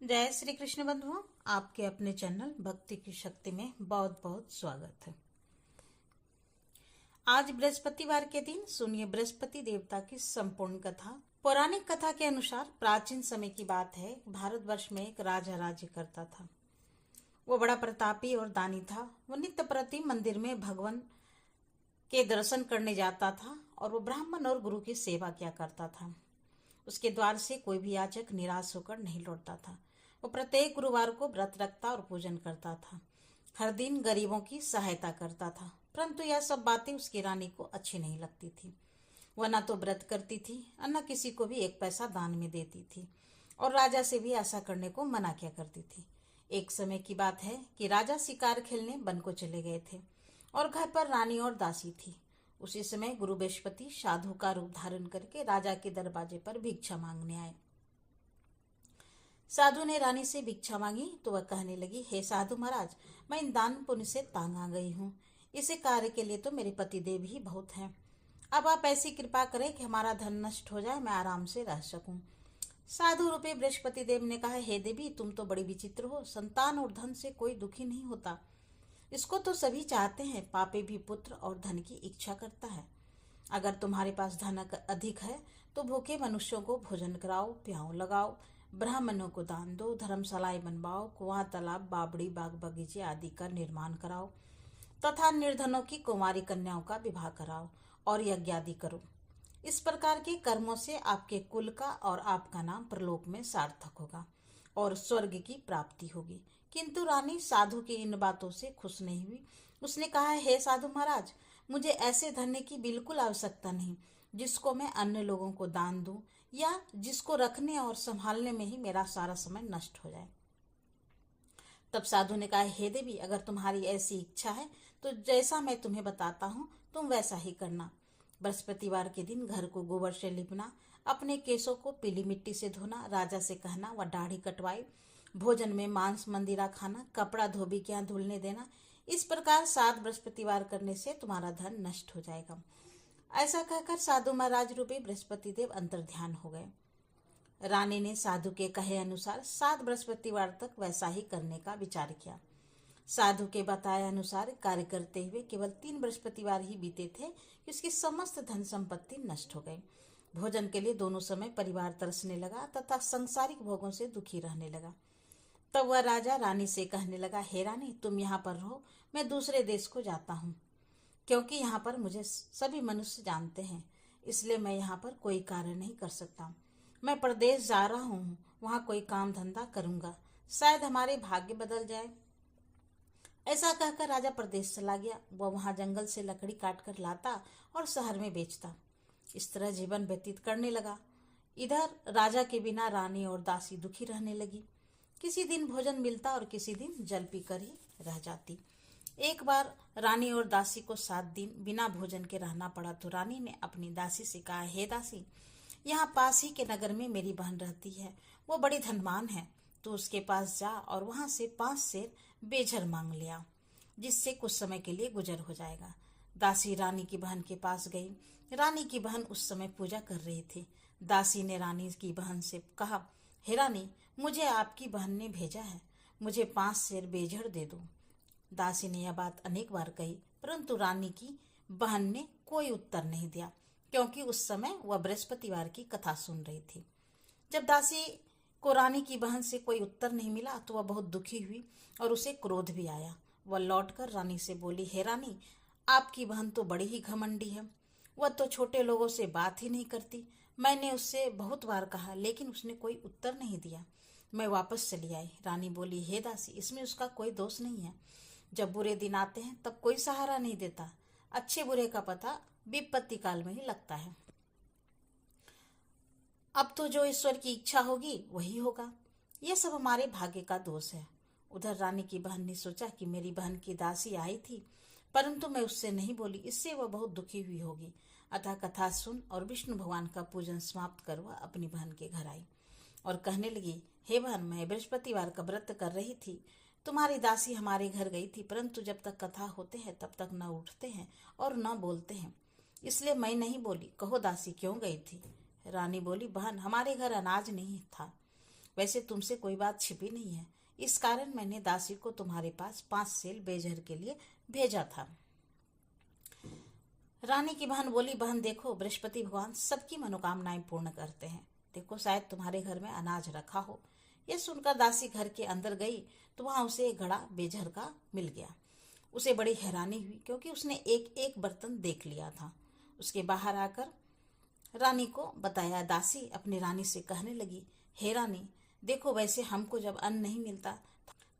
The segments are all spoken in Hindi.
जय श्री कृष्ण बंधुओं, आपके अपने चैनल भक्ति की शक्ति में बहुत बहुत स्वागत है। आज बृहस्पतिवार के दिन सुनिए बृहस्पति देवता की संपूर्ण कथा। पौराणिक कथा के अनुसार प्राचीन समय की बात है। भारतवर्ष में एक राजा राज्य करता था। वो बड़ा प्रतापी और दानी था। वो नित्य प्रति मंदिर में भगवान के दर्शन करने जाता था और वो ब्राह्मण और गुरु की सेवा किया करता था। उसके द्वार से कोई भी याचक निराश होकर नहीं लौटता था। वो प्रत्येक गुरुवार को व्रत रखता और पूजन करता था। हर दिन गरीबों की सहायता करता था। परंतु यह सब बातें उसकी रानी को अच्छी नहीं लगती थी। वह न तो व्रत करती थी और न किसी को भी एक पैसा दान में देती थी और राजा से भी ऐसा करने को मना किया करती थी। एक समय की बात है कि राजा शिकार खेलने वन को चले गए थे और घर पर रानी और दासी थी। उसी समय गुरु बृहस्पति साधु का रूप धारण करके राजा के दरवाजे पर भिक्षा मांगने आए। साधु ने रानी से भिक्षा मांगी तो वह कहने लगी, हे साधु महाराज, मैं इन दान पुण्य से तांग आ गई हूँ। इसे कार्य के लिए तो मेरे पतिदेव ही बहुत हैं। अब आप ऐसी कृपा करें कि हमारा धन नष्ट हो जाए, मैं आराम से रह सकूं। साधु रूपे बृहस्पति देव ने कहा, हे देवी, तुम तो बड़ी विचित्र हो। संतान और धन से कोई दुखी नहीं होता। इसको तो सभी चाहते हैं। पापी भी पुत्र और धन की इच्छा करता है। अगर तुम्हारे पास धन अधिक है तो भूखे मनुष्यों को भोजन कराओ, प्याऊ लगाओ, ब्राह्मणों को दान दो, धर्मशालाएं बनवाओ, कुआं, तालाब, बावड़ी, बाग बगीचे आदि का निर्माण कराओ तथा निर्धनों की कुमारी कन्याओं का विवाह कराओ और यज्ञ आदि करो। इस प्रकार के कर्मों से आपके कुल का और आपका नाम प्रलोक में सार्थक होगा और स्वर्ग की प्राप्ति होगी। किंतु रानी साधु की इन बातों से खुश नहीं हुई। उसने कहा, हे साधु महाराज, मुझे ऐसे धन की बिल्कुल आवश्यकता नहीं जिसको मैं अन्य लोगों को दान दूं या जिसको रखने और संभालने में ही मेरा सारा समय नष्ट हो जाए। तब साधु ने कहा, हे देवी, अगर तुम्हारी ऐसी इच्छा है तो जैसा मैं तुम्हें बताता हूँ तुम वैसा ही करना। बृहस्पतिवार के दिन घर को गोबर से लिपना, अपने केसों को पीली मिट्टी से धोना, राजा से कहना वह दाढ़ी कटवाए, भोजन में मांस मंदिरा खाना, कपड़ा धोबी के यहाँ धुलने देना। इस प्रकार 7 बृहस्पतिवार करने से तुम्हारा धन नष्ट हो जाएगा। ऐसा कहकर साधु महाराज रूपी बृहस्पति देव अंतर्ध्यान हो गए। रानी ने साधु के कहे अनुसार 7 बृहस्पतिवार तक वैसा ही करने का विचार किया। साधु के बताए अनुसार कार्य करते हुए केवल 3 बृहस्पतिवार ही बीते थे कि उसकी समस्त धन संपत्ति नष्ट हो गई। भोजन के लिए दोनों समय परिवार तरसने लगा तथा सांसारिक भोगों से दुखी रहने लगा। तब वह राजा रानी से कहने लगा, हे रानी, तुम यहाँ पर रहो, मैं दूसरे देश को जाता हूँ, क्योंकि यहाँ पर मुझे सभी मनुष्य जानते हैं, इसलिए मैं यहाँ पर कोई कार्य नहीं कर सकता। मैं प्रदेश जा रहा हूँ, वहाँ कोई काम धंधा करूँगा, शायद हमारे भाग्य बदल जाए। ऐसा कहकर राजा प्रदेश चला गया। वह वहां जंगल से लकड़ी काट कर लाता और शहर में बेचता। इस तरह जीवन व्यतीत करने लगा। इधर राजा के बिना रानी और दासी दुखी रहने लगी। किसी दिन भोजन मिलता और किसी दिन जल पीकर ही रह जाती। एक बार रानी और दासी को 7 दिन बिना भोजन के रहना पड़ा तो रानी ने अपनी दासी से कहा, हे दासी, यहाँ पास ही के नगर में मेरी बहन रहती है। वो बड़ी धनवान है। तो उसके पास जा और वहां से 5 सेर बेझर मांग लिया, जिससे कुछ समय के लिए गुजर हो जाएगा। दासी रानी की बहन के पास गई। रानी की बहन उस समय पूजा कर रही थी। दासी ने रानी की बहन से कहा, हे रानी, मुझे आपकी बहन ने भेजा है, मुझे 5 सेर बेझर दे दो। दासी ने यह बात अनेक बार कही, परंतु रानी की बहन ने कोई उत्तर नहीं दिया, क्योंकि उस समय वह बृहस्पतिवार की कथा सुन रही थी। जब दासी को रानी की बहन से कोई उत्तर नहीं मिला तो वह बहुत दुखी हुई और उसे क्रोध भी आया। वह लौटकर रानी से बोली, हे रानी, आपकी बहन तो बड़ी ही घमंडी है। वह तो छोटे लोगों से बात ही नहीं करती। मैंने उससे बहुत बार कहा, लेकिन उसने कोई उत्तर नहीं दिया। मैं वापस चली आई। रानी बोली, हे दासी, इसमें उसका कोई दोष नहीं है। जब बुरे दिन आते हैं तब कोई सहारा नहीं देता। अच्छे बुरे का पता विपत्ति काल में ही लगता है। अब तो जो ईश्वर की इच्छा होगी वही होगा। यह सब हमारे भाग्य का दोष है। उधर रानी की बहन ने सोचा कि मेरी बहन की दासी आई थी, परंतु मैं उससे नहीं बोली, इससे वह बहुत दुखी हुई होगी। अतः कथा सुन और विष्णु भगवान का पूजन समाप्त कर वह अपनी बहन के घर आई और कहने लगी, हे बहन, मैं बृहस्पतिवार का व्रत कर रही थी। तुम्हारी दासी हमारे घर गई थी, परंतु जब तक कथा होते हैं तब तक न उठते हैं और न बोलते हैं, इसलिए मैं नहीं बोली। कहो दासी, क्यों गई थी? रानी बोली, बहन, हमारे घर अनाज नहीं था वैसे तुमसे कोई बात छिपी नहीं है, इस कारण मैंने दासी को तुम्हारे पास 5 सेल बेजहर के लिए भेजा था। रानी की बहन बोली, बहन देखो, बृहस्पति भगवान सबकी मनोकामनाएं पूर्ण करते हैं। देखो, शायद तुम्हारे घर में अनाज रखा हो। यह सुनकर दासी घर के अंदर गई तो वहां उसे एक घड़ा बेजहर का मिल गया। उसे बड़ी हैरानी हुई, क्योंकि उसने एक एक बर्तन देख लिया था। उसके बाहर आकर रानी को बताया। दासी अपनी रानी से कहने लगी, हे रानी, देखो, वैसे हमको जब अन्न नहीं मिलता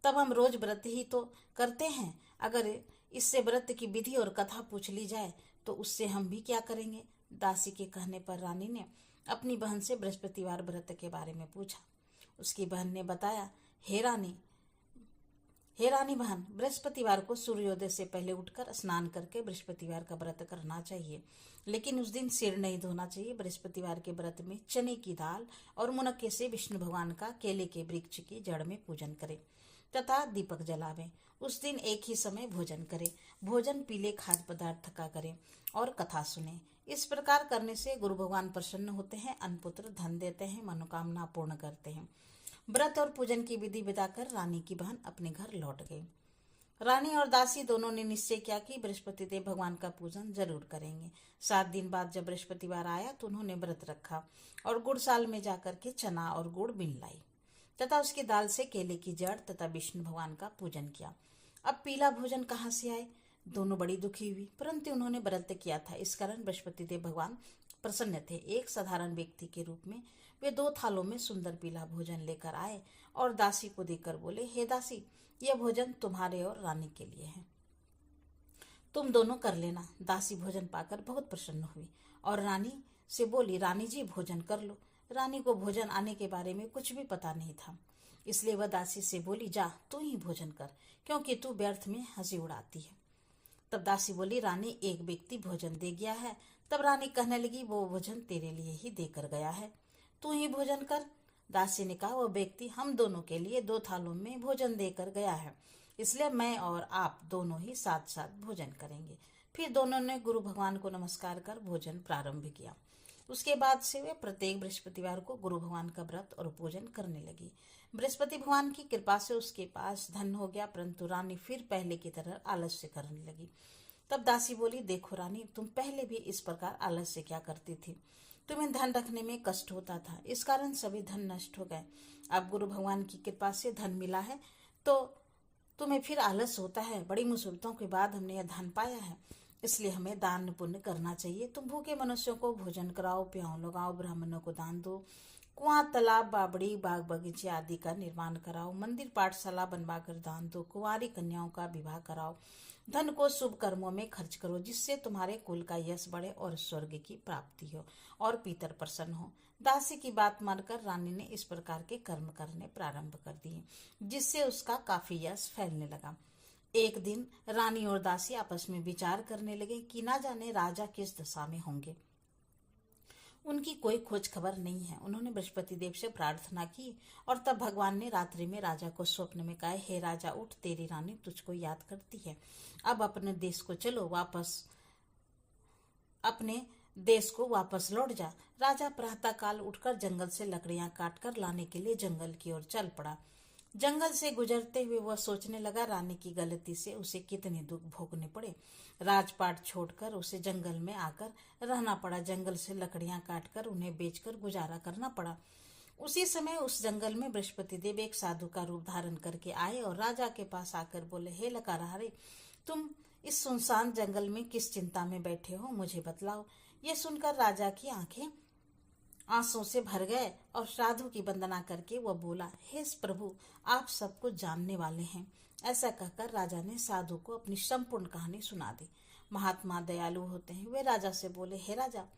तब हम रोज व्रत ही तो करते हैं। अगर इससे व्रत की विधि और कथा पूछ ली जाए तो उससे हम भी क्या करेंगे। दासी के कहने पर रानी ने अपनी बहन से बृहस्पतिवार व्रत के बारे में पूछा। उसकी बहन ने बताया, हे रानी बहन, बृहस्पतिवार को सूर्योदय से पहले उठकर स्नान करके बृहस्पतिवार का व्रत करना चाहिए, लेकिन उस दिन सिर नहीं धोना चाहिए। बृहस्पतिवार के व्रत में चने की दाल और मुनक्के से विष्णु भगवान का केले के वृक्ष की जड़ में पूजन करें तथा दीपक जलावें। उस दिन एक ही समय भोजन करें। भोजन पीले खाद्य पदार्थ का करें और कथा सुने। इस प्रकार करने से गुरु भगवान प्रसन्न होते हैं, अन्नपुत्र धन देते हैं, मनोकामना पूर्ण करते हैं। व्रत और पूजन की विधि बताकर रानी की बहन अपने घर लौट गई। रानी और दासी दोनों ने निश्चय किया कि बृहस्पति देव भगवान का पूजन जरूर करेंगे। 7 दिन बाद जब बृहस्पतिवार आया तो उन्होंने व्रत रखा और गुड़साल में जाकर के चना और गुड़ बिन लाई तथा उसकी दाल से केले की जड़ तथा विष्णु भगवान का पूजन किया। अब पीला भोजन कहाँ से आए? दोनों बड़ी दुखी हुई, परंतु उन्होंने व्रत किया था, इस कारण बृहस्पति देव भगवान प्रसन्न थे। एक साधारण व्यक्ति के रूप में वे 2 थालों में सुंदर पीला भोजन लेकर आए और दासी को देकर बोले, हे दासी, यह भोजन तुम्हारे और रानी के लिए है, तुम दोनों कर लेना। दासी भोजन पाकर बहुत प्रसन्न हुई और रानी से बोली, रानी जी, भोजन कर लो। रानी को भोजन आने के बारे में कुछ भी पता नहीं था, इसलिए वह दासी से बोली, जा तू ही भोजन कर, क्योंकि तू व्यर्थ में हंसी उड़ाती है। तब दासी बोली, रानी, एक व्यक्ति भोजन दे गया है। तब रानी कहने लगी, वो भोजन तेरे लिए ही देकर गया है, तू ही भोजन कर। दासी ने कहा, वो व्यक्ति हम दोनों के लिए 2 थालों में भोजन देकर गया है, इसलिए मैं और आप दोनों ही साथ साथ भोजन करेंगे। फिर दोनों ने गुरु भगवान को नमस्कार कर भोजन प्रारंभ किया। उसके बाद से वे प्रत्येक बृहस्पतिवार को गुरु भगवान का व्रत और पूजन करने लगी। बृहस्पति भगवान की कृपा से उसके पास धन हो गया, परंतु रानी फिर पहले की तरह आलस्य करने लगी। तब दासी बोली, देखो रानी, तुम पहले भी इस प्रकार आलस्य क्या करती थी। तुम्हें धन रखने में कष्ट होता था, इस कारण सभी धन नष्ट हो गए। अब गुरु भगवान की कृपा से धन मिला है तो तुम्हें फिर आलस होता है। बड़ी मुसीबतों के बाद हमने यह धन पाया है, इसलिए हमें दान पुण्य करना चाहिए। तुम भूखे मनुष्यों को भोजन कराओ, प्याऊ लगाओ, ब्राह्मणों को दान दो, कुआं, तालाब, बावड़ी, बाग बगीचे आदि का निर्माण कराओ, मंदिर पाठशाला बनवाकर दान दो, कुंवारी कन्याओं का विवाह कराओ, धन को शुभ कर्मों में खर्च करो, जिससे तुम्हारे कुल का यश बढ़े और स्वर्ग की प्राप्ति हो और पितर प्रसन्न हो। दासी की बात मानकर रानी ने इस प्रकार के कर्म करने प्रारंभ कर दिए, जिससे उसका काफी यश फैलने लगा। एक दिन रानी और दासी आपस में विचार करने लगे कि ना जाने राजा किस दशा में होंगे। उनकी कोई खोज खबर नहीं है। उन्होंने बृहस्पति देव से प्रार्थना की और तब भगवान ने रात्रि में राजा को स्वप्न में कहा, हे राजा, उठ, तेरी रानी तुझको याद करती है। अब अपने देश को वापस लौट जा। राजा प्रातःकाल उठकर जंगल से लकड़ियां काटकर लाने के लिए जंगल की ओर चल पड़ा। जंगल से गुजरते हुए वह सोचने लगा, रानी की गलती से उसे कितने दुख भोगने पड़े। राजपाट छोड़कर उसे जंगल में आकर रहना पड़ा। जंगल से लकड़ियां काटकर उन्हें बेचकर गुजारा करना पड़ा। उसी समय उस जंगल में बृहस्पति देव एक साधु का रूप धारण करके आए और राजा के पास आकर बोले, हे लकाराहारे, तुम इस सुनसान जंगल में किस चिंता में बैठे हो, मुझे बतलाओ। ये सुनकर राजा की आंखें आंसू से भर गए और साधु की वंदना करके वह बोला, हे प्रभु, आप सब कुछ जानने वाले हैं। ऐसा कहकर राजा ने साधु को अपनी संपूर्ण कहानी सुना दी। महात्मा दयालु होते हैं। वे राजा से बोले, हे राजा,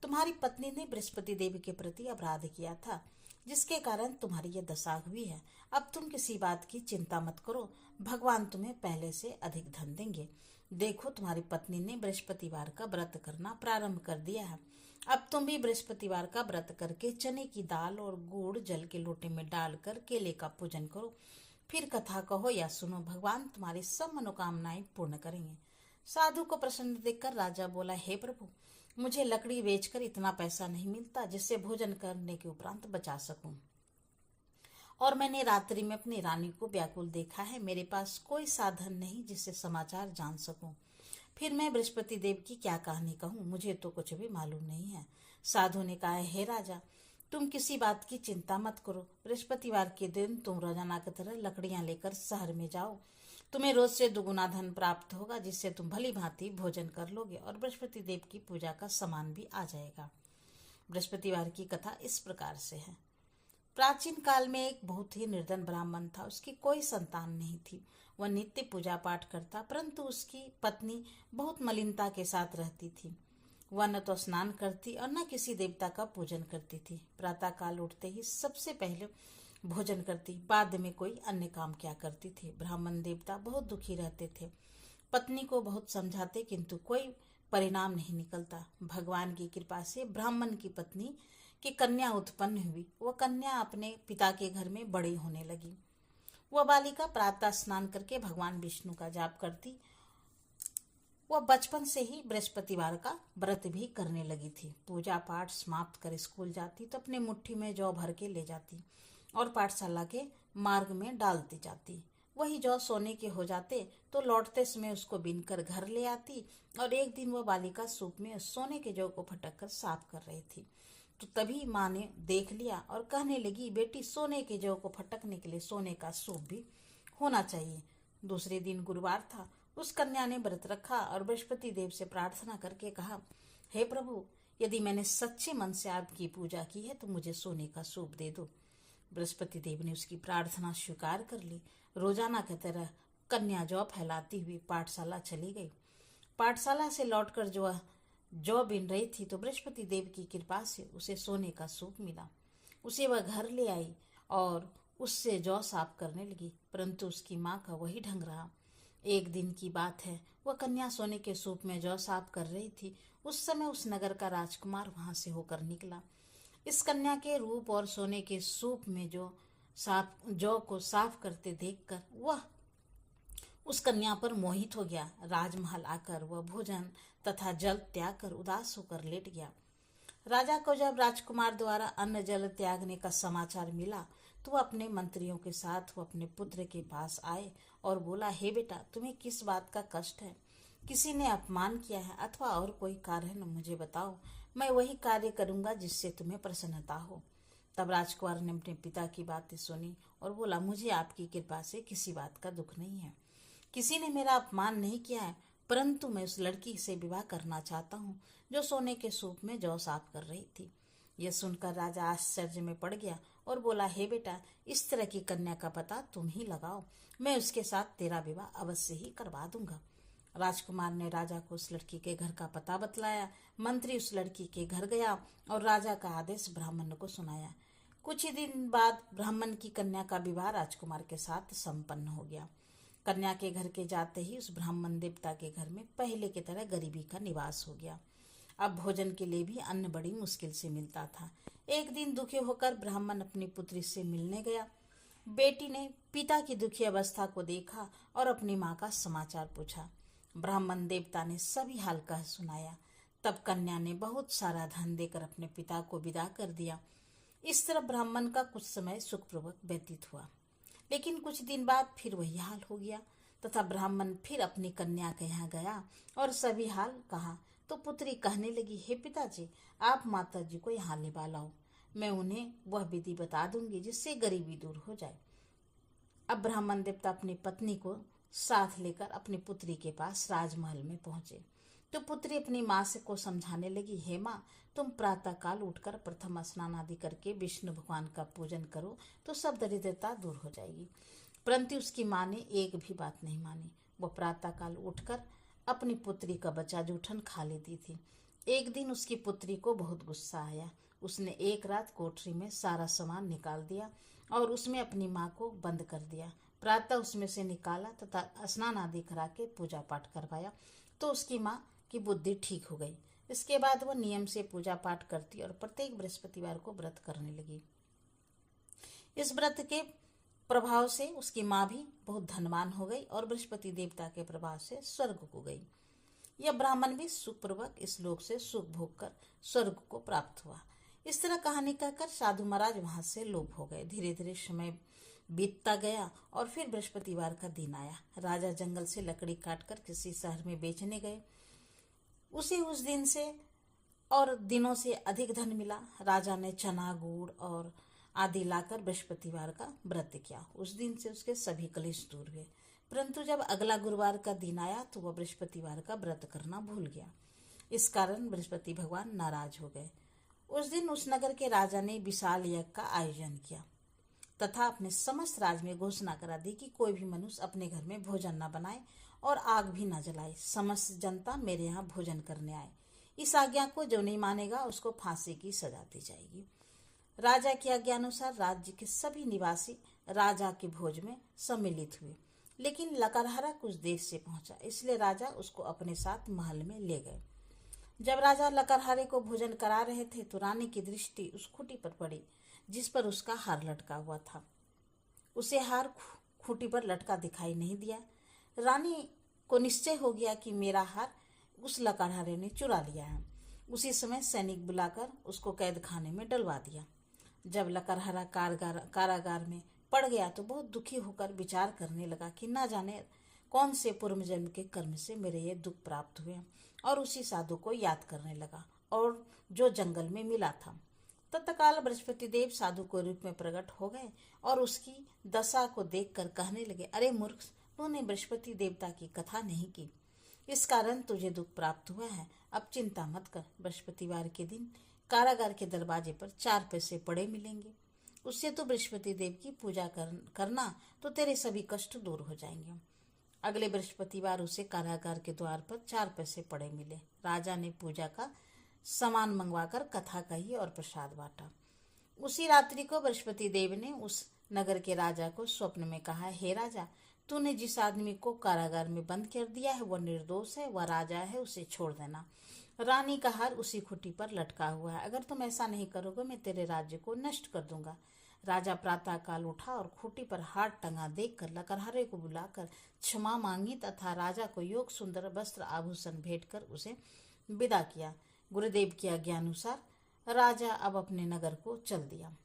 तुम्हारी पत्नी ने बृहस्पति देवी के प्रति अपराध किया था, जिसके कारण तुम्हारी यह दशा हुई है। अब तुम किसी बात की चिंता मत करो, भगवान तुम्हें पहले से अधिक धन देंगे। देखो, तुम्हारी पत्नी ने बृहस्पतिवार का व्रत करना प्रारंभ कर दिया है। अब तुम भी बृहस्पतिवार का व्रत करके चने की दाल और गुड़ जल के लोटे में डालकर केले का पूजन करो। फिर कथा कहो या सुनो, भगवान तुम्हारी सब मनोकामनाएं पूर्ण करेंगे। साधु को प्रसन्न देखकर राजा बोला, हे प्रभु, मुझे लकड़ी बेचकर इतना पैसा नहीं मिलता जिससे भोजन करने के उपरांत बचा सकूं। और मैंने रात्रि में अपनी रानी को व्याकुल देखा है। मेरे पास कोई साधन नहीं जिससे समाचार जान सकूं। फिर मैं बृहस्पति देव की क्या कहानी कहूँ, मुझे तो कुछ भी मालूम नहीं है। साधु ने कहा, हे राजा, तुम किसी बात की चिंता मत करो। बृहस्पतिवार के दिन तुम रोजाना की तरह लकड़ियां लेकर शहर में जाओ। तुम्हें रोज से दुगुना धन प्राप्त होगा, जिससे तुम भली भांति भोजन कर लोगे और बृहस्पति देव की पूजा का सामान भी आ जाएगा। बृहस्पतिवार की कथा इस प्रकार से है। प्राचीन काल में एक बहुत ही निर्धन ब्राह्मण था। उसकी कोई संतान नहीं थी। वह नित्य पूजा पाठ करता, परंतु उसकी पत्नी बहुत मलिनता के साथ रहती थी। वह न तो स्नान करती और न किसी देवता का पूजन करती थी। प्रातः काल उठते ही सबसे पहले भोजन करती, बाद में कोई अन्य काम क्या करती थी। ब्राह्मण देवता बहुत दुखी रहते थे। पत्नी को बहुत समझाते, किंतु कोई परिणाम नहीं निकलता। भगवान की कृपा से ब्राह्मण की पत्नी की कन्या उत्पन्न हुई। वह कन्या अपने पिता के घर में बड़ी होने लगी। वह बालिका प्रातः स्नान करके भगवान विष्णु का जाप करती। वह बचपन से ही बृहस्पतिवार का व्रत भी करने लगी थी। पूजा पाठ समाप्त कर स्कूल जाती तो अपने मुट्ठी में जौ भर के ले जाती और पाठशाला के मार्ग में डालती जाती। वही जौ सोने के हो जाते तो लौटते समय उसको बीनकर घर ले आती। और एक दिन वह बालिका सूप में सोने के जौ को फटक कर साफ कर रही थी, तो तभी माँ ने देख लिया और कहने लगी, बेटी, सोने के जौ को फटकने के लिए सोने का सूप भी होना चाहिए। दूसरे दिन गुरुवार था। उस कन्या ने व्रत रखा और बृहस्पति देव से प्रार्थना करके कहा, हे प्रभु, यदि मैंने सच्चे मन से आपकी पूजा की है तो मुझे सोने का सूप दे दो। बृहस्पति देव ने उसकी प्रार्थना स्वीकार कर ली। रोजाना की तरह कन्या जौ फैलाती हुई पाठशाला चली गई। पाठशाला से लौटकर जौ बीन रही थी तो बृहस्पति देव की कृपा से उसे सोने का सूप मिला। उसे वह घर ले आई और उससे जौ साफ करने लगी, परंतु उसकी माँ का वही ढंग रहा। एक दिन की बात है, वह कन्या सोने के सूप में जौ साफ कर रही थी। उस समय उस नगर का राजकुमार वहां से होकर निकला। इस कन्या के रूप और सोने के सूप में जौ को साफ करते देखकर वह उस कन्या पर मोहित हो गया। राजमहल आकर वह भोजन तथा जल त्याग कर उदास होकर लेट गया। राजा को जब राजकुमार द्वारा अन्न जल त्यागने का समाचार मिला तो वह अपने मंत्रियों के साथ वह अपने पुत्र के पास आए और बोला, हे बेटा, तुम्हें किस बात का कष्ट है? किसी ने अपमान किया है अथवा और कोई कारण मुझे बताओ, मैं वही कार्य करूंगा जिससे तुम्हें प्रसन्नता हो। तब राजकुमार ने अपने पिता की बातें सुनी और बोला, मुझे आपकी कृपा से किसी बात का दुख नहीं है। किसी ने मेरा अपमान नहीं किया है, परंतु मैं उस लड़की से विवाह करना चाहता हूँ जो सोने के सूप में जौ साफ कर रही थी। यह सुनकर राजा आश्चर्य में पड़ गया और बोला, हे बेटा, इस तरह की कन्या का पता तुम ही लगाओ, मैं उसके साथ तेरा विवाह अवश्य ही करवा दूंगा। राजकुमार ने राजा को उस लड़की के घर का पता बतलाया। मंत्री उस लड़की के घर गया और राजा का आदेश ब्राह्मण को सुनाया। कुछ ही दिन बाद ब्राह्मण की कन्या का विवाह राजकुमार के साथ संपन्न हो गया। कन्या के घर के जाते ही उस ब्राह्मण देवता के घर में पहले की तरह गरीबी का निवास हो गया। अब भोजन के लिए भी अन्न बड़ी मुश्किल से मिलता था। एक दिन दुखी होकर ब्राह्मण अपनी पुत्री से मिलने गया। बेटी ने पिता की दुखी अवस्था को देखा और अपनी माँ का समाचार पूछा। ब्राह्मण देवता ने सभी हाल कह सुनाया। तब कन्या ने बहुत सारा धन देकर अपने पिता को विदा कर दिया। इस तरह ब्राह्मण का कुछ समय सुखपूर्वक व्यतीत हुआ, लेकिन कुछ दिन बाद फिर वही हाल हो गया तथा ब्राह्मण फिर अपनी कन्या के यहाँ गया और सभी हाल कहा तो पुत्री कहने लगी, हे पिताजी, आप माता जी को यहाँ ले लाओ, मैं उन्हें वह विधि बता दूंगी जिससे गरीबी दूर हो जाए। अब ब्राह्मण देवता अपनी पत्नी को साथ लेकर अपनी पुत्री के पास राजमहल में पहुंचे तो पुत्री अपनी माँ से को समझाने लगी, हे माँ, तुम प्रातः काल उठकर प्रथम स्नान आदि करके विष्णु भगवान का पूजन करो तो सब दरिद्रता दूर हो जाएगी। परंतु उसकी माँ ने एक भी बात नहीं मानी। वो प्रातः काल उठकर अपनी पुत्री का बचा जूठन खा लेती थी। एक दिन उसकी पुत्री को बहुत गुस्सा आया। उसने एक रात कोठरी में सारा सामान निकाल दिया और उसमें अपनी माँ को बंद कर दिया। प्रातः उसमें से निकाला तथा स्नान आदि करा के पूजा पाठ करवाया तो उसकी माँ की बुद्धि ठीक हो गई। इसके बाद वह नियम से पूजा पाठ करती और प्रत्येक बृहस्पतिवार को व्रत करने लगी। इस व्रत के प्रभाव से उसकी माँ भी बहुत धनवान हो गई और बृहस्पति देवता के प्रभाव से स्वर्ग को गई। यह ब्राह्मण भी सुखपूर्वक इस लोक से सुख भोग कर स्वर्ग को प्राप्त हुआ। इस तरह कहानी कहकर साधु महाराज वहां से लोप हो गए। धीरे धीरे समय बीतता गया और फिर बृहस्पतिवार का दिन आया। राजा जंगल से लकड़ी काटकर किसी शहर में बेचने गए। उसे उस दिन से और दिनों से अधिक धन मिला। राजा ने चना, गुड़ और आदि लाकर बृहस्पतिवार का व्रत किया। उस दिन से उसके सभी कलेश दूर हुए। परंतु जब अगला गुरुवार का दिन आया तो वह बृहस्पतिवार का व्रत करना भूल गया। इस कारण बृहस्पति भगवान नाराज हो गए। उस दिन उस नगर के राजा ने विशाल यज्ञ का आयोजन किया तथा अपने समस्त राज में घोषणा करा दी कि कोई भी मनुष्य अपने घर में भोजन न बनाए और आग भी न जलाए। समस्त जनता मेरे यहाँ भोजन करने आए। इस आज्ञा को जो नहीं मानेगा उसको फांसी की सजा दी जाएगी। राजा की आज्ञा अनुसार राज्य के सभी निवासी राजा के भोज में सम्मिलित हुए, लेकिन लकड़हारा कुछ देर से पहुंचा, इसलिए राजा उसको अपने साथ महल में ले गए। जब राजा लकड़हारे को भोजन करा रहे थे तो रानी की दृष्टि उस खूंटी पर पड़ी जिस पर उसका हार लटका हुआ था। उसे हार खूंटी पर लटका दिखाई नहीं दिया। रानी को निश्चय हो गया कि मेरा हार उस लकड़हारे ने चुरा लिया है। उसी समय सैनिक बुलाकर उसको कैद खाने में डलवा दिया। जब लकड़हारा कारागार में पड़ गया तो बहुत दुखी होकर विचार करने लगा कि ना जाने कौन से पूर्व जन्म के कर्म से मेरे ये दुख प्राप्त हुए, और उसी साधु को याद करने लगा और जो जंगल में मिला था। तत्काल बृहस्पति देव साधु के रूप में प्रकट हो गए और उसकी दशा को देखकर कहने लगे, अरे मूर्ख, तूने बृहस्पति देवता की कथा नहीं की, इस कारण तुझे दुख प्राप्त हुआ है। अब चिंता मत कर। बृहस्पतिवार के दिन कारागार के दरवाजे पर 4 पैसे पड़े मिलेंगे। उससे तो बृहस्पति देव की पूजा करना तो तेरे सभी कष्ट दूर हो जाएंगे। अगले बृहस्पतिवार उसे कारागार के द्वार पर 4 पैसे पड़े मिले। राजा ने पूजा का सामान मंगवाकर कथा कही और प्रसाद बांटा। उसी रात्रि को बृहस्पति देव ने उस नगर के राजा को स्वप्न में कहा, हे राजा, तूने जिस आदमी को कारागार में बंद कर दिया है वह निर्दोष है, वह राजा है, उसे छोड़ देना। रानी का हार उसी खूंटी पर लटका हुआ है। अगर तुम ऐसा नहीं करोगे मैं तेरे राज्य को नष्ट कर दूंगा। राजा प्रातः काल उठा और खूंटी पर हार टंगा देखकर लकड़हारे को बुलाकर क्षमा मांगी तथा राजा को योग सुंदर वस्त्र आभूषण भेंट कर उसे विदा किया। गुरुदेव की आज्ञा अनुसार राजा अब अपने नगर को चल दिया।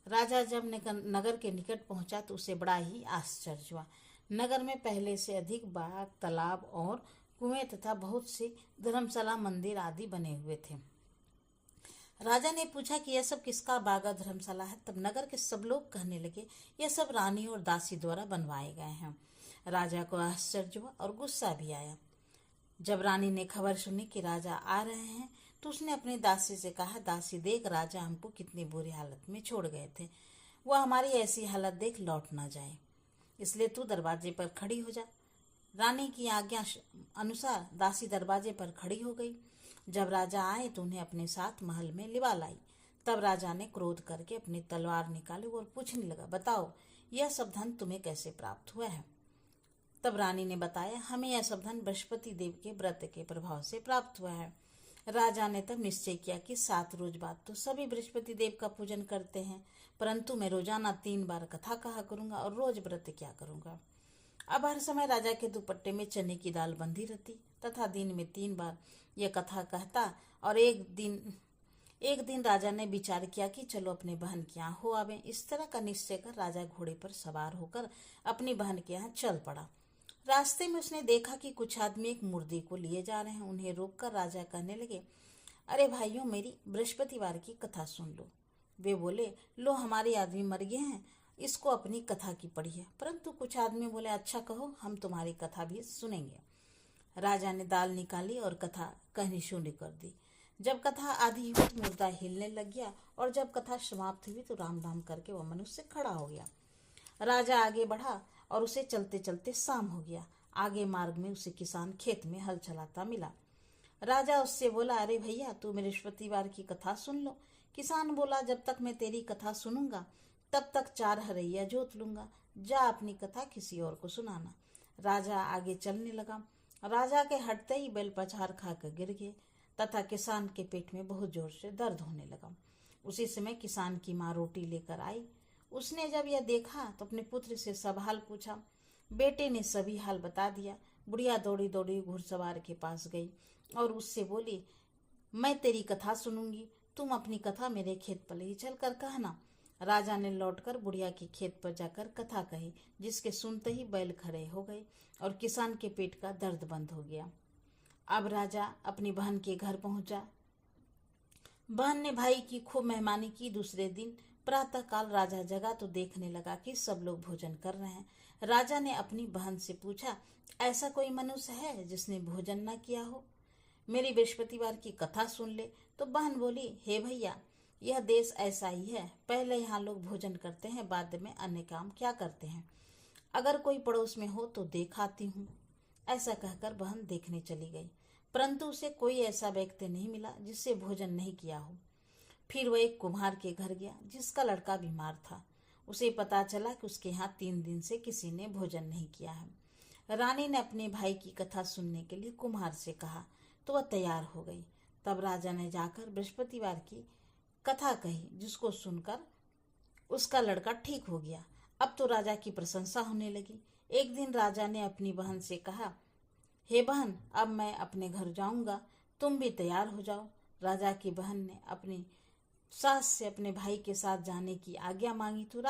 राजा जब नगर के निकट पहुंचा तो उसे बड़ा ही आश्चर्य हुआ। नगर में पहले से अधिक बाग, तालाब और कुएं तथा बहुत से धर्मशाला, मंदिर आदि बने हुए थे। राजा ने पूछा कि यह सब किसका बाग और धर्मशाला है। तब नगर के सब लोग कहने लगे, यह सब रानी और दासी द्वारा बनवाए गए हैं। राजा को आश्चर्य हुआ और गुस्सा भी आया। जब रानी ने खबर सुनी कि राजा आ रहे हैं तो उसने अपनी दासी से कहा, दासी देख, राजा हमको कितनी बुरी हालत में छोड़ गए थे, वह हमारी ऐसी हालत देख लौट ना जाए, इसलिए तू दरवाजे पर खड़ी हो जा। रानी की आज्ञा अनुसार दासी दरवाजे पर खड़ी हो गई। जब राजा आए तो उन्हें अपने साथ महल में लिवा लाई। तब राजा ने क्रोध करके अपनी तलवार निकाली और पूछने लगा, बताओ यह सब धन तुम्हें कैसे प्राप्त हुआ है। तब रानी ने बताया, हमें यह सब धन बृहस्पति देव के व्रत के प्रभाव से प्राप्त हुआ है। राजा ने तब निश्चय किया कि 7 रोज बाद तो सभी बृहस्पति देव का पूजन करते हैं, परंतु मैं रोजाना 3 बार कथा कहा करूंगा और रोज व्रत क्या करूंगा। अब हर समय राजा के दुपट्टे में चने की दाल बंधी रहती तथा दिन में 3 बार यह कथा कहता। और एक दिन राजा ने विचार किया कि चलो अपने बहन के यहाँ हो आवे। इस तरह का निश्चय कर राजा घोड़े पर सवार होकर अपनी बहन के यहाँ चल पड़ा। रास्ते में उसने देखा कि कुछ आदमी एक मुर्दे को लिए जा रहे हैं। उन्हें रोककर राजा कहने लगे, अरे भाइयों, मेरी बृहस्पतिवार की कथा सुन लो। वे बोले, लो, हमारे आदमी मर गए हैं, इसको अपनी कथा की पड़ी है। परंतु कुछ आदमी बोले, अच्छा कहो, हम तुम्हारी कथा भी सुनेंगे। राजा ने दाल निकाली और कथा कहनी शुरू कर दी। जब कथा आधी हुई तो मुर्दा हिलने लग गया और जब कथा समाप्त हुई तो राम राम करके वह मनुष्य खड़ा हो गया। राजा आगे बढ़ा और उसे चलते चलते शाम हो गया। आगे मार्ग में उसे किसान खेत में हल चलाता मिला। राजा उससे बोला, अरे भैया, तू बृहस्पतिवार की कथा सुन लो। किसान बोला, जब तक मैं तेरी कथा सुनूंगा तब तक 4 हरैया जोत लूंगा। जा अपनी कथा किसी और को सुनाना। राजा आगे चलने लगा। राजा के हटते ही बैल पछाड़ खाकर गिर गए तथा किसान के पेट में बहुत जोर से दर्द होने लगा। उसी समय किसान की माँ रोटी लेकर आई। उसने जब यह देखा तो अपने पुत्र से सब हाल पूछा। बेटे ने सभी हाल बता दिया। बुढ़िया दौड़ी दौड़ी घुड़सवार के पास गई और उससे बोली, मैं तेरी कथा सुनूंगी, तुम अपनी कथा मेरे खेत पर ले चल कर कहना। राजा ने लौटकर बुढ़िया के खेत पर जाकर कथा कही, जिसके सुनते ही बैल खड़े हो गए और किसान के पेट का दर्द बंद हो गया। अब राजा अपनी बहन के घर पहुंचा। बहन ने भाई की खूब मेहमानी की। दूसरे दिन प्रातःकाल राजा जगा तो देखने लगा कि सब लोग भोजन कर रहे हैं। राजा ने अपनी बहन से पूछा, ऐसा कोई मनुष्य है जिसने भोजन न किया हो? मेरी बृहस्पतिवार की कथा सुन ले। तो बहन बोली, हे भैया, यह देश ऐसा ही है। पहले यहाँ लोग भोजन करते हैं, बाद में अन्य काम क्या करते हैं। अगर कोई पड़ोस में हो तो देखाती हूँ। ऐसा कहकर बहन देखने चली गई, परंतु उसे कोई ऐसा व्यक्ति नहीं मिला जिससे भोजन नहीं किया हो। फिर वह एक कुम्हार के घर गया जिसका लड़का बीमार था। उसे पता चला कि उसके यहाँ 3 दिन से किसी ने भोजन नहीं किया है। रानी ने अपने भाई की कथा सुनने के लिए कुम्हार से कहा तो वह तैयार हो गई। तब राजा ने जाकर बृहस्पतिवार की कथा कही, जिसको सुनकर उसका लड़का ठीक हो गया। अब तो राजा की प्रशंसा होने लगी। एक दिन राजा ने अपनी बहन से कहा, हे बहन, अब मैं अपने घर जाऊंगा, तुम भी तैयार हो जाओ। राजा की बहन ने अपनी सास से अपने भाई के साथ जाने की आज्ञा मांगी तो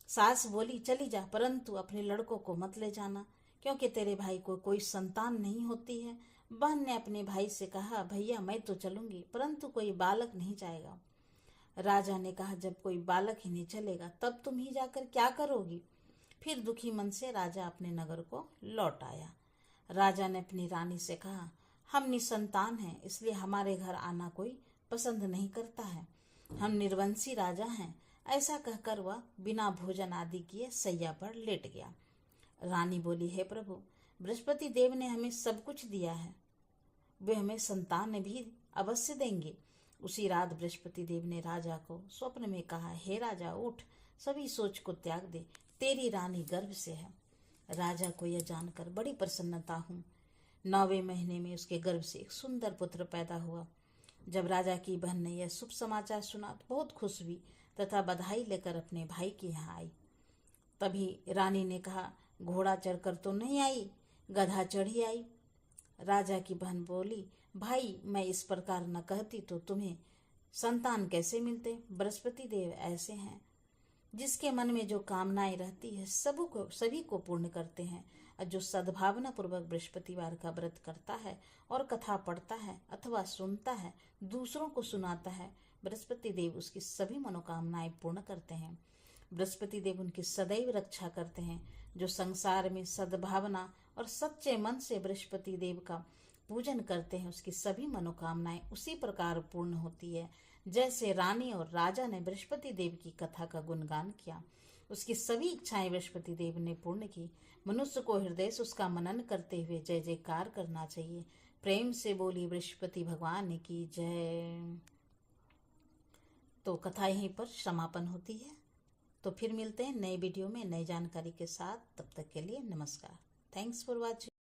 सास बोली, चली जा, परंतु अपने लड़कों को मत ले जाना, क्योंकि तेरे भाई को कोई संतान नहीं होती है। बहन ने अपने भाई से कहा, भैया मैं तो चलूंगी, परंतु कोई बालक नहीं जाएगा। राजा ने कहा, जब कोई बालक ही नहीं चलेगा तब तुम ही जाकर क्या करोगी? फिर दुखी मन से राजा अपने नगर को लौट आया। राजा ने अपनी रानी से कहा, हम निसंतान हैं, इसलिए हमारे घर आना कोई पसंद नहीं करता है। हम निर्वंशी राजा हैं। ऐसा कहकर वह बिना भोजन आदि किए सैया पर लेट गया। रानी बोली, हे प्रभु, बृहस्पति देव ने हमें सब कुछ दिया है, वे हमें संतान भी अवश्य देंगे। उसी रात बृहस्पति देव ने राजा को स्वप्न में कहा, हे राजा, उठ, सभी सोच को त्याग दे, तेरी रानी गर्भ से है। राजा को यह जानकर बड़ी प्रसन्नता हुई। 9वें महीने में उसके गर्भ से एक सुंदर पुत्र पैदा हुआ। जब राजा की बहन ने यह शुभ समाचार सुना तो बहुत खुश हुई तथा बधाई लेकर अपने भाई के यहाँ आई। तभी रानी ने कहा, घोड़ा चढ़कर तो नहीं आई, गधा चढ़ी आई। राजा की बहन बोली, भाई, मैं इस प्रकार न कहती तो तुम्हें संतान कैसे मिलते? बृहस्पति देव ऐसे हैं, जिसके मन में जो कामनाएं रहती है सभी को पूर्ण करते हैं। और जो सद्भावना पूर्वक बृहस्पतिवार का व्रत करता है और कथा पढ़ता है अथवा सुनता है, दूसरों को सुनाता है, बृहस्पति देव उसकी सभी मनोकामनाएं पूर्ण करते हैं। बृहस्पति देव उनकी सदैव रक्षा करते हैं। जो संसार में सद्भावना और सच्चे मन से बृहस्पति देव का पूजन करते हैं, उसकी सभी मनोकामनाएं उसी प्रकार पूर्ण होती है जैसे रानी और राजा ने बृहस्पति देव की कथा का गुणगान किया। उसकी सभी इच्छाएं बृहस्पति देव ने पूर्ण की। मनुष्य को हृदय से उसका मनन करते हुए जय जयकार करना चाहिए। प्रेम से बोली बृहस्पति भगवान की जय। तो कथा यहीं पर समापन होती है। तो फिर मिलते हैं नए वीडियो में नई जानकारी के साथ। तब तक के लिए नमस्कार। Thanks for watching.